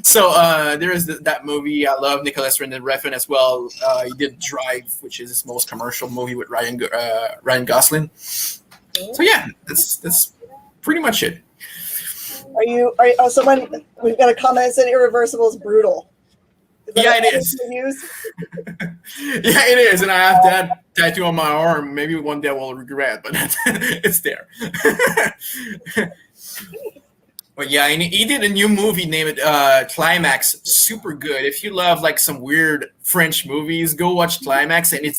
So there is that movie. I love Nicolas Refn as well. He did Drive, which is his most commercial movie with Ryan Gosling. So yeah, that's pretty much it. Are you someone, we've got a comment that said Irreversible is brutal. Yeah, it is. Yeah, it is. And I have that tattoo on my arm. Maybe one day I will regret, but it's there. But yeah, and he did a new movie named Climax. Super good. If you love like some weird French movies, go watch Climax. And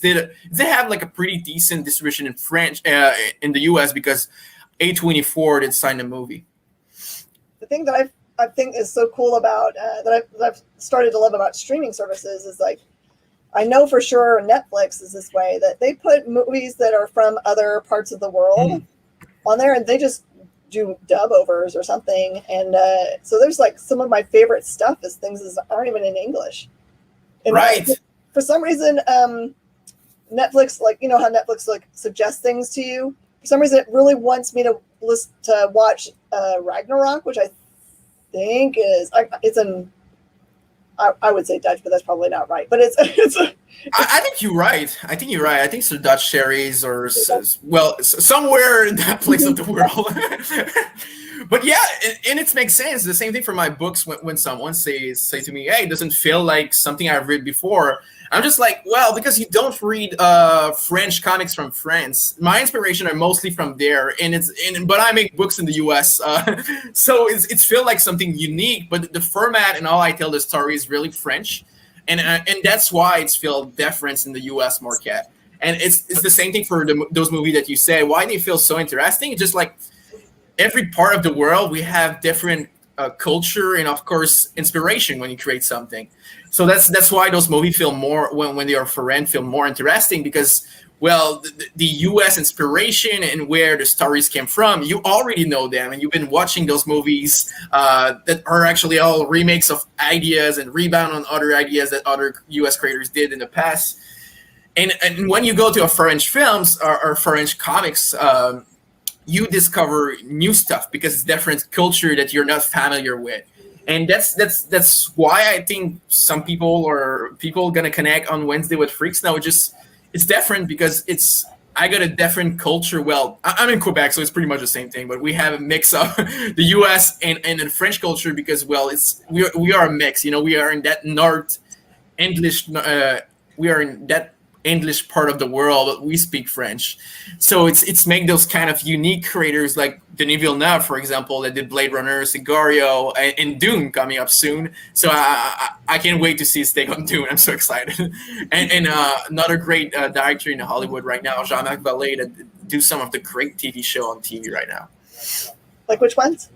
they have like a pretty decent distribution in French in the US because A24 did sign the movie. The thing that I think is so cool about that I've started to love about streaming services is like, I know for sure Netflix is this way, that they put movies that are from other parts of the world on there, and they just do dub overs or something. And so there's like some of my favorite stuff is things that aren't even in English. And right. For some reason, Netflix, like, you know how Netflix like suggests things to you. For some reason, it really wants me to watch Ragnarok, which I think is I would say Dutch, but that's probably not right. But I think you're right. I think it's a Dutch series or somewhere in that place of the world. But yeah, and it makes sense. The same thing for my books. When someone say to me, "Hey, it doesn't feel like something I've read before," I'm just like, well, because you don't read French comics from France. My inspiration are mostly from there, but I make books in the US, so it's feel like something unique. But the format and how I tell the story is really French, and that's why it's feel different in the US market. And it's the same thing for those movies that you say. Why they feel so interesting? It's just like every part of the world, we have different culture and, of course, inspiration when you create something. So that's why those movies feel more, when they are foreign, feel more interesting because, well, the U.S. inspiration and where the stories came from, you already know them, and you've been watching those movies that are actually all remakes of ideas and rebound on other ideas that other U.S. creators did in the past. And when you go to a French films or French comics, you discover new stuff because it's different culture that you're not familiar with. And that's why I think some people gonna connect on Wednesday with Freaks Now. It's different because I got a different culture. Well, I'm in Quebec, so it's pretty much the same thing, but we have a mix of the US and the French culture because, well, we are a mix, we are in that North English, we are in that English part of the world, but we speak French. So it's make those kind of unique creators like Denis Villeneuve, for example, that did Blade Runner, Sicario, and Dune coming up soon. So I can't wait to see his take on Dune. I'm so excited. and another great director in Hollywood right now, Jean-Marc Vallée, that do some of the great TV show on TV right now. Like which ones?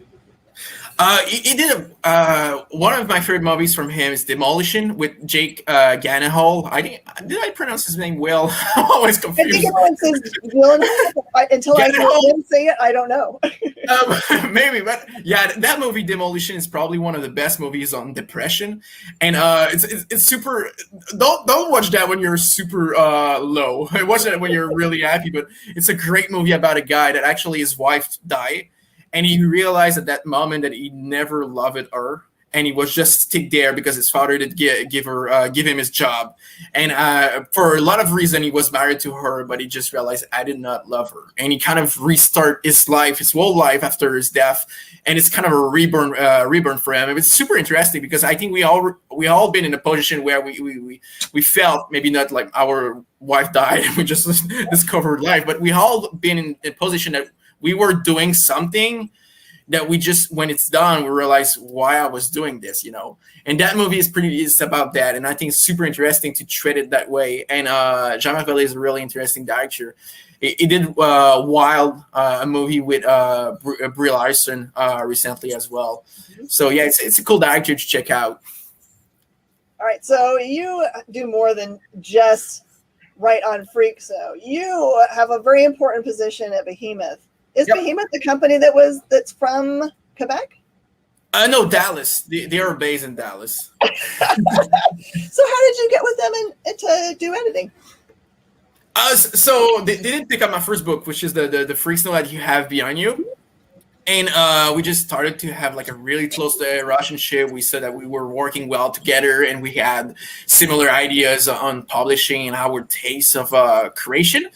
He did one of my favorite movies from him is Demolition with Jake Gyllenhaal. Did I pronounce his name well? I'm always confused. I think everyone says Gyllenhaal. Until I hear him say it, I don't know. Maybe, but yeah, that movie Demolition is probably one of the best movies on depression, and it's super. Don't watch that when you're super low. Watch that when you're really happy. But it's a great movie about a guy that actually his wife died. And he realized at that moment that he never loved her, and he was just stick there because his father did give him his job. And for a lot of reason, he was married to her, but he just realized I did not love her, and he kind of restart his whole life after his death, and it's kind of a reborn for him. It's super interesting because I think we all been in a position where we felt maybe not like our wife died and we just discovered life, but we all been in a position that we were doing something that we just, when it's done, we realize why I was doing this, And that movie is about that, and I think it's super interesting to treat it that way. And Jean-Marc Vallée is a really interesting director. He did Wild, a movie with Brie Larson recently as well. So yeah, it's a cool director to check out. All right, so you do more than just write on Freaks. So you have a very important position at Behemoth. Is Behemoth the company that's from Quebec? No, Dallas. They are based in Dallas. So how did you get with them and to do editing? So they didn't pick up my first book, which is the Freaks Now that you have behind you. And we just started to have like a really close relationship. We said that we were working well together and we had similar ideas on publishing and our taste of creation.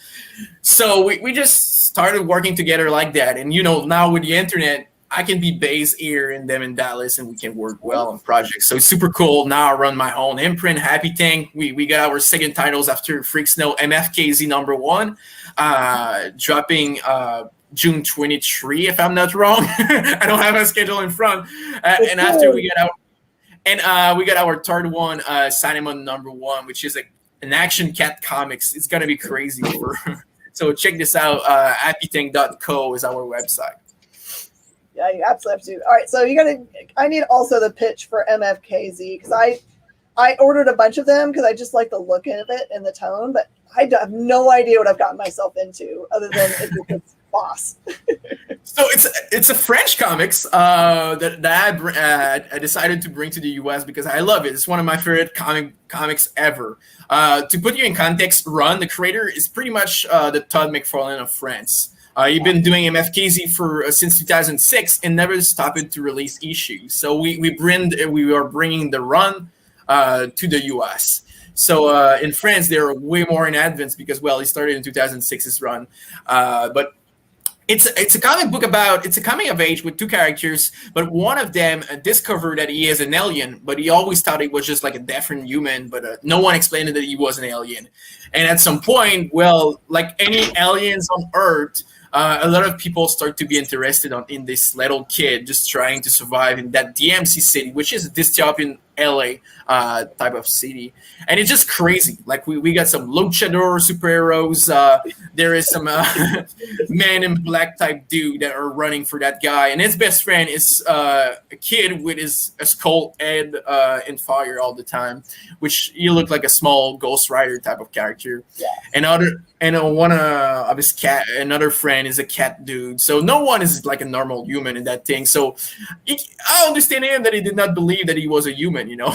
So we just started working together like that. And, now with the internet, I can be based here and them in Dallas and we can work well on projects. So it's super cool. Now I run my own imprint, Happy Tank. We got our second titles after Freaks Now, MFKZ #1, dropping June 23, if I'm not wrong. I don't have a schedule in front. And after we get we got our third one, Cinema #1, which is an action cat comics. It's gonna be crazy. So check this out. happytank.co is our website. Yeah, you absolutely have to. All right, so I need also the pitch for MFKZ because I ordered a bunch of them because I just like the look of it and the tone, but I have no idea what I've gotten myself into other than it's boss. So it's a French comics that I decided to bring to the US because I love it. It's one of my favorite comics ever. To put you in context, Ron, the creator, is pretty much the Todd McFarlane of France. He's been doing MFKZ since 2006 and never stopped to release issues. So we are bringing the run to the US. So in France, they're way more in advance because, he started in 2006's run. But it's a comic book it's a coming of age with two characters, but one of them discovered that he is an alien, but he always thought he was just like a different human, but no one explained that he was an alien. And at some point, like any aliens on Earth, a lot of people start to be interested in this little kid just trying to survive in that DMZ city, which is a dystopian LA type of city, and it's just crazy. Like we got some luchador superheroes. There is some man in black type dude that are running for that guy, and his best friend is a kid with a skull head in fire all the time, which you look like a small Ghost Rider type of character. Yeah. One of his cat, another friend is a cat dude. So no one is like a normal human in that thing. So I understand him that he did not believe that he was a human, you know.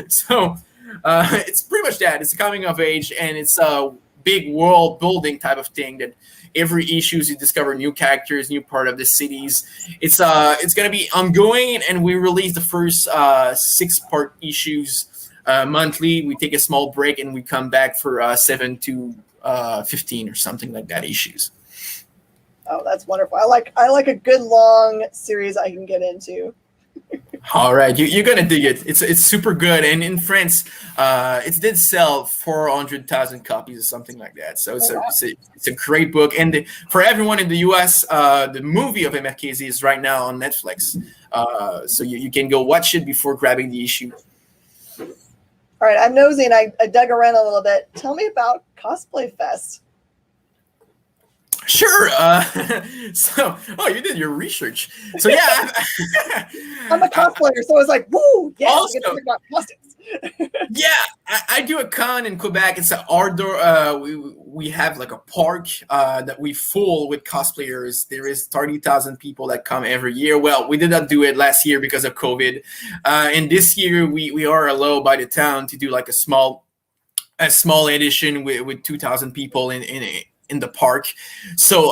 So it's pretty much that. It's a coming of age, and it's a big world building type of thing that every issues you discover new characters, new part of the cities. It's gonna be ongoing, and we release the first 6-part issues monthly. We take a small break and we come back for 7 to 15 or something like that issues. Oh, that's wonderful. I like a good long series I can get into. All right, you're gonna dig it. It's super good, and in France, it did sell 400,000 copies or something like that. So it's a great book, and for everyone in the U.S., the movie of Marchese is right now on Netflix. So you can go watch it before grabbing the issue. All right, I'm nosy and I dug around a little bit. Tell me about Cosplay Fest. Sure. You did your research. So yeah, I'm a cosplayer, so I was like, "Woo, yeah!" Also, I'm gonna talk about costumes. yeah, I do a con in Quebec. It's an outdoor. We have like a park that we full with cosplayers. There is 30,000 people that come every year. Well, we did not do it last year because of COVID, and this year we are allowed by the town to do like a small edition with 2,000 people in the park. So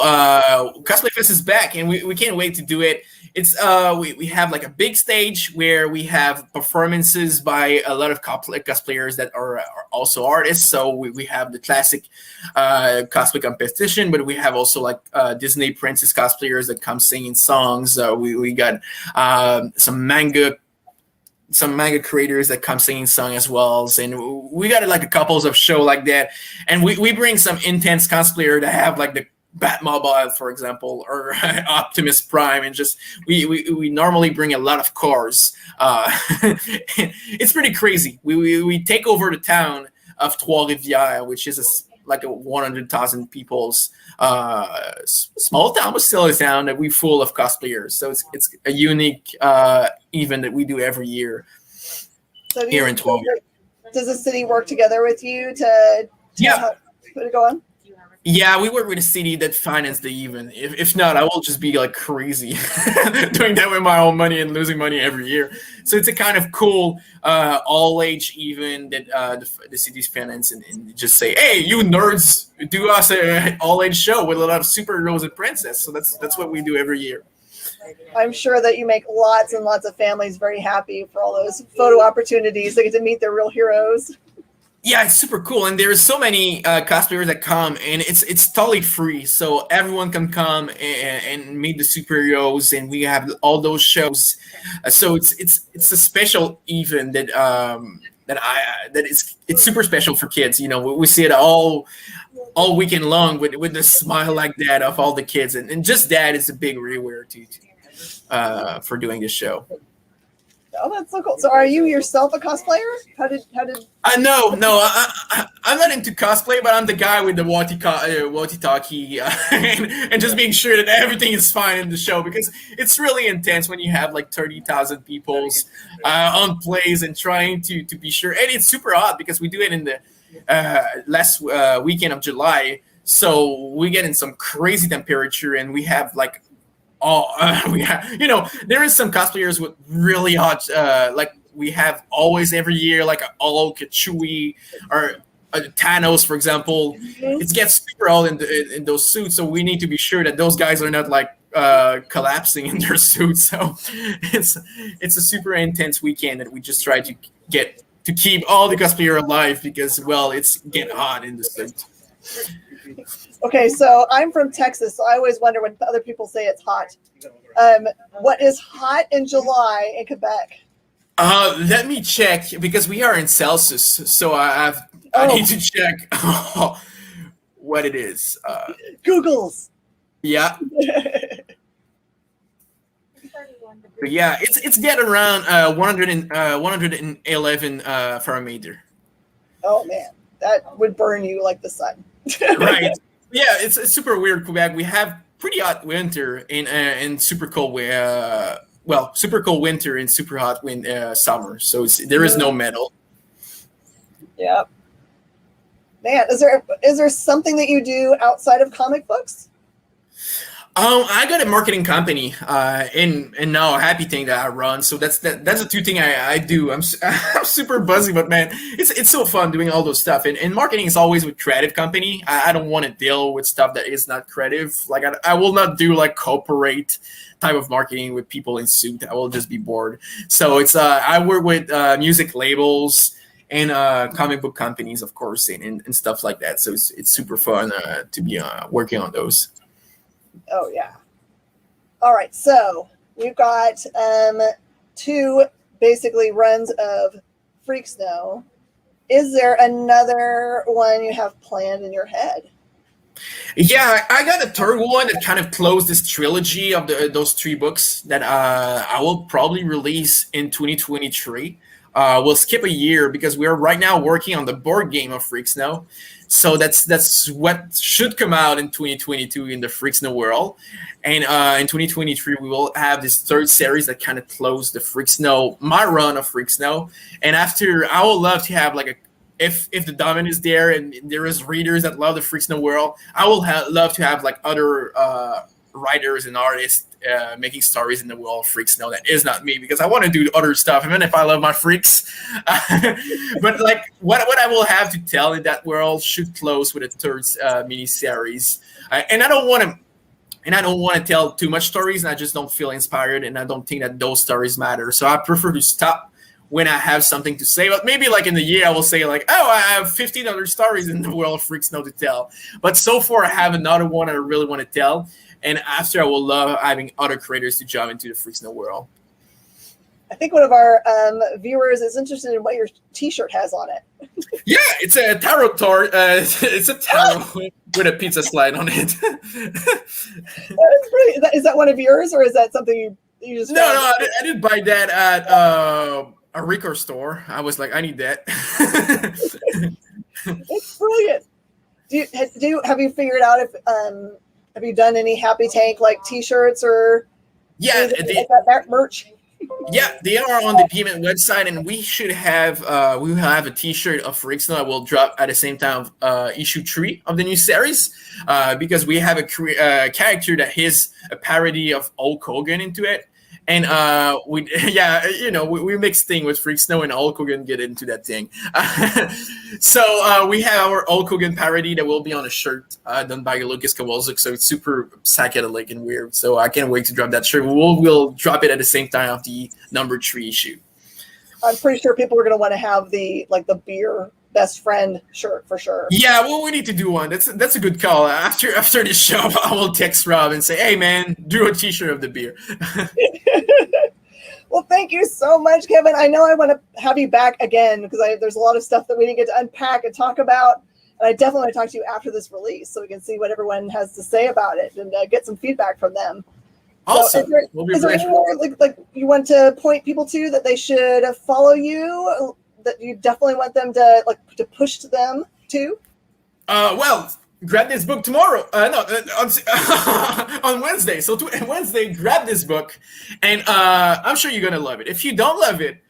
Cosplay Fest is back, and we can't wait to do it. It's we have like a big stage where we have performances by a lot of cosplayers that are also artists. So we have the classic cosplay competition, but we have also like Disney princess cosplayers that come singing songs. We got some manga creators that come singing songs as well, and we got like a couples of show like that, and we bring some intense cosplayer to have like the Batmobile, for example, or Optimus Prime, and just we normally bring a lot of cars. It's pretty crazy. We take over the town of Trois-Rivières, which is like a 100,000 people's small town, but still a town that we full of cosplayers. So it's a unique event that we do every year here in Trois. Does the city work together with you to help put it going? Yeah, we work with a city that financed the event. If not, I will just be like crazy doing that with my own money and losing money every year. So it's a kind of cool all-age event that the city's finance and just say, hey, you nerds, do us an all-age show with a lot of superheroes and princess. So that's what we do every year. I'm sure that you make lots and lots of families very happy for all those photo opportunities. They get to meet their real heroes. Yeah, it's super cool, and there's so many cosplayers that come, and it's totally free, so everyone can come and meet the superheroes, and we have all those shows. So it's a special event it's super special for kids. You know, we see it all weekend long with the smile like that of all the kids, and just that is a big reward for doing this show. Oh, that's so cool. So are you yourself a cosplayer? How did No, I'm not into cosplay, but I'm the guy with the walkie-talkie and just being sure that everything is fine in the show, because it's really intense when you have like 30,000 people on plays and trying to be sure. And it's super hot because we do it in the last weekend of July, so we get in some crazy temperature, and we have like there is some cosplayers with really hot like we have always every year, like Hulk, Chewie, or Thanos, for example. It gets super hot in those suits, so we need to be sure that those guys are not like collapsing in their suits. So it's a super intense weekend that we just try to get to keep all the cosplayer alive, because it's getting hot in the suit. Okay, so I'm from Texas, so I always wonder when other people say it's hot. What is hot in July in Quebec? Let me check, because we are in Celsius, so I need to check what it is. Googles. Yeah. But yeah, it's getting around 111 Fahrenheit. Oh man, that would burn you like the sun. Right. Yeah, it's super weird. Quebec. We have pretty hot winter and super cold. Super cold winter and super hot summer. So there is no metal. Yeah. Man, is there something that you do outside of comic books? I got a marketing company, and now a happy thing that I run. So that's the two thing I do. I'm super busy, but man, it's so fun doing all those stuff. And marketing is always with creative company. I don't want to deal with stuff that is not creative. Like I will not do like corporate type of marketing with people in suit. I will just be bored. So it's I work with music labels and comic book companies, of course, and stuff like that. So it's super fun to be working on those. Oh yeah. All right, so we've got 2 basically runs of Freak Snow. Is there another one you have planned in your head? Yeah, I got a third one that kind of closed this trilogy of those 3 books that I will probably release in 2023. We'll skip a year because we are right now working on the board game of Freak Snow. So that's what should come out in 2022 in the Freak Snow world. And in 2023, we will have this third series that kind of closed the Freak Snow, my run of Freak Snow. And after, I would love to have like if the dominant is there and there is readers that love the Freak Snow world, I will love to have like other writers and artists making stories in the world of Freak Snow that is not me, because I want to do other stuff even if I love my freaks. But like what I will have to tell in that world should close with a third mini series, and I don't want to tell too much stories, and I just don't feel inspired, and I don't think that those stories matter. So I prefer to stop when I have something to say. But maybe like in the year I will say like, oh, I have 15 other stories in the world of Freak Snow to tell. But so far I have another one I really want to tell. And after, I will love having other creators to jump into the Freak Snow world. I think one of our viewers is interested in what your T-shirt has on it. Yeah, it's a tarot it's a tarot with a pizza slide on it. That is pretty. Is that one of yours, or is that something you just? No, I didn't buy that at a record store. I was like, I need that. It's brilliant. Have you figured out if have you done any Happy Tank like T-shirts or that merch? Yeah, they are on the PMN website, and we should have we will have a T-shirt of Freak Snow that will drop at the same time issue 3 of the new series, because we have a character that is a parody of Hulk Hogan into it. And we mix thing with Freak Snow and Hulk Hogan get into that thing. So we have our Hulk Hogan parody that will be on a shirt done by Lucas Kowalczyk. So it's super psychedelic and weird. So I can't wait to drop that shirt. We'll drop it at the same time of the number 3 issue. I'm pretty sure people are going to want to have the beer best friend shirt for sure. Yeah, well, we need to do one. That's a good call. After the show, I will text Rob and say, hey, man, do a T-shirt of the beer. Well, thank you so much, Kevin. I know I want to have you back again because there's a lot of stuff that we didn't get to unpack and talk about. And I definitely want to talk to you after this release so we can see what everyone has to say about it and get some feedback from them. Awesome. So is there any more like you want to point people to that they should follow you, that you definitely want them to push to them to? Well, grab this book tomorrow. On Wednesday. So Wednesday, grab this book, and I'm sure you're gonna love it. If you don't love it,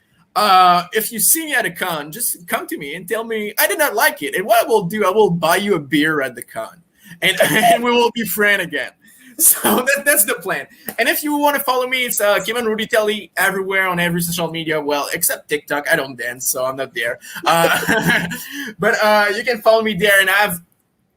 if you see me at a con, just come to me and tell me I did not like it. And what I will do, I will buy you a beer at the con, and we will be friends again. So that's the plan. And if you want to follow me, it's Kevin Rudy Telly everywhere on every social media. Well, except TikTok. I don't dance, so I'm not there. But you can follow me there, and I have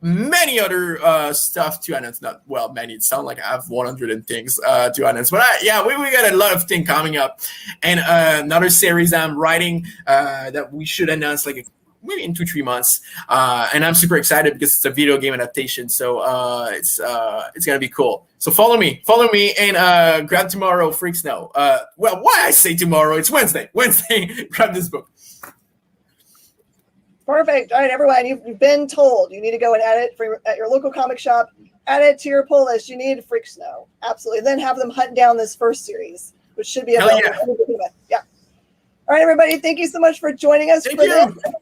many other stuff to announce. Not well, many. It sounds like I have 100 things to announce. But we got a lot of things coming up, and another series I'm writing that we should announce maybe in 2-3 months, and I'm super excited because it's a video game adaptation, so it's gonna be cool. So follow me, and grab tomorrow Freak Snow. Well, why I say tomorrow? It's Wednesday. Grab this book. Perfect. All right, everyone, you've been told you need to go and add it at your local comic shop. Add it to your pull list. You need Freak Snow, absolutely. Then have them hunt down this first series, which should be Hell available. Yeah. All right, everybody. Thank you so much for joining us Thank for you. this.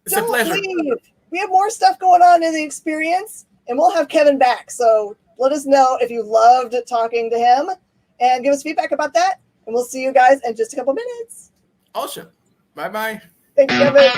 It's a Don't pleasure. leave. We have more stuff going on in the experience, and we'll have Kevin back. So let us know if you loved talking to him, and give us feedback about that. And we'll see you guys in just a couple minutes. Awesome. Bye-bye. Thank you, Kevin.